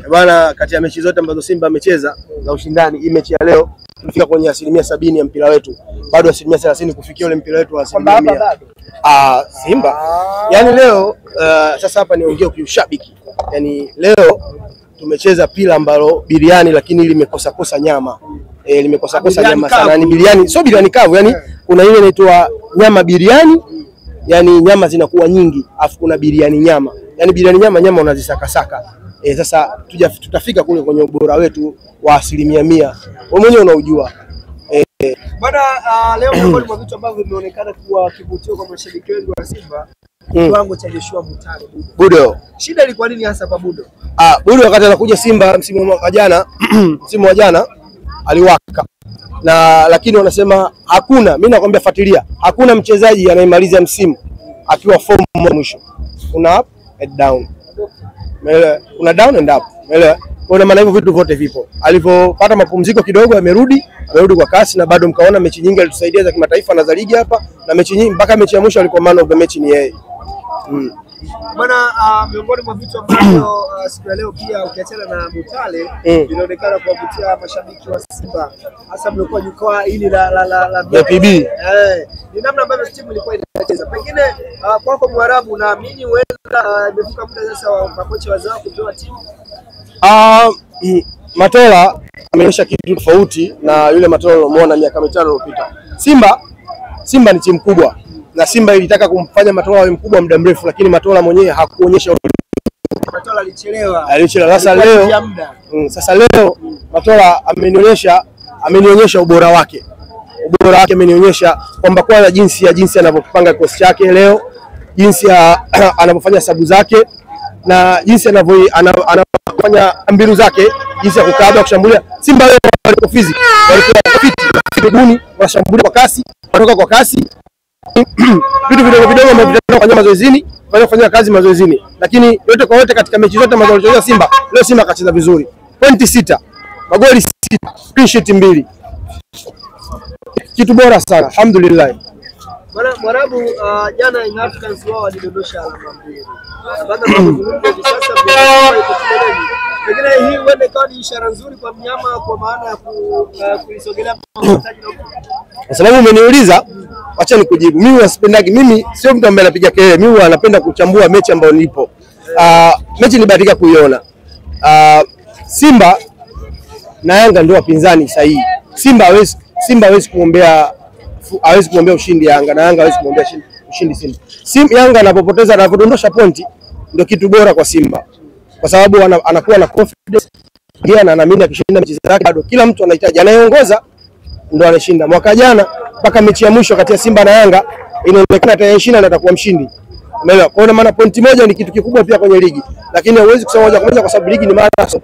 Bwana, kati ya mechi zote ambazo Simba amecheza za ushindani, hii mechi ya leo tumefika kwenye 70% ya mpira wetu. Bado 30% kufikia ule mpira wetu wa 100%. Simba. Yaani leo sasa hapa niongee kiushabiki. Yaani leo tumecheza pila ambalo biriani lakini limekosa nyama. Limekosa nyama sana. Ni biriani, sio biriani kavu, yani kuna ile inaitwa nyama biriani. Yani nyama zinakuwa nyingi, afu kuna biriani nyama. Yani biriani nyama unazisaka. Sasa tutafika kule kwenye ubora wetu wa 100%. Wewe mwenyewe unaujua. Bwana, leo miongoni mwa vitu ambavyo vimeonekana kuwa kivutio kwa mashabiki wengi wa Simba, kiwango cha Joshua Mutale Budo. Shida ilikuwa nini hasa kwa Budo? Budo wakati anakuja Simba msimu wa jana aliwaka. Lakini wanasema hakuna, mimi nakwambia fuatilia, hakuna mchezaji anayemaliza msimu akiwa form mwisho. Kuna up and down. Kuna down and up. Umeelewa? Kwa maana hivyo vitu vyote vipo. Alipopata mapumziko kidogo amerudi kwa kasi, na bado mkaona mechi nyingi alitusaidia za kimataifa na za ligi hapa, na mechi nyingi mpaka mechi ya mwisho alikuwa man of the match ni yeye. Bwana, miongoni mwa vitu ambavyo siku ya leo pia ukiachana na Mutale inaonekana kuwavutia mashabiki wa Simba, hasa mlikuwa jukwaa hili la PB. Ni namna ambavyo timu ilikuwa inacheza. Pengine kwako Mwarabu, naamini huenda imefika muda sasa wa makocha wazao kutoa timu. Matola ameonyesha kitu tofauti na yule Matola ulimuona miaka 5 iliyopita. Simba ni timu kubwa, na Simba ilitaka kumfanya Matola awe mkubwa muda mrefu, lakini Matola mwenyewe hakuonyesha. Matola alichelewa. Sasa leo Matola amenionyesha ubora wake. Amenionyesha kwamba kwanza jinsi anavyopanga kikosi chake leo, jinsi anavyofanya sabu zake, na jinsi anafanya mbinu zake, jinsi ya kukaba kushambulia. Simba leo walikuwa physical, walikuwa fit, buni, wanashambulia kwa kasi, wanatoka kwa kasi. Vitu vidogo ambavyo vinafanya mazoezini, wanafanya kazi mazoezini. Lakini yote kwa yote katika mechi zote ambazo walicheza Simba, leo Simba akacheza vizuri. Pointi 6, magoli 6, clean sheet 2. Kitu bora sana, alhamdulillah. Bwana Mwarabu, jana Young Africans wao walidondosha alama 2. Baada ya kuzungumza hivi sasa pengine hii huenda ikawa ni ishara nzuri kwa mnyama, kwa maana ya kuisogelea mtaji na kwa sababu umeniuliza, acha nikujibu. Mimi sio mtu ambaye anapiga kelele. Mimi anapenda kuchambua mechi ambayo nipo. Mechi nibahatika kuiona. Simba na Yanga ndio wapinzani sahihi. Simba hawezi kumwombea ushindi Yanga, na Yanga hawezi kumwombea ushindi Simba. Yanga anapopoteza na kudondosha pointi ndio kitu bora kwa Simba, kwa sababu anakuwa na confidence, yeye anaamini akishinda mechi zake bado kila mtu anahitaji, anayeongoza ndio anashinda. Mwaka jana mpaka mechi ya mwisho kati ya Simba na Yanga inaonekana atashinda na atakuwa mshindi. Umeelewa? Kwa maana pointi moja ni kitu kikubwa pia kwenye ligi, lakini hauwezi kusema moja kwa moja kwa sababu ligi ni marathon.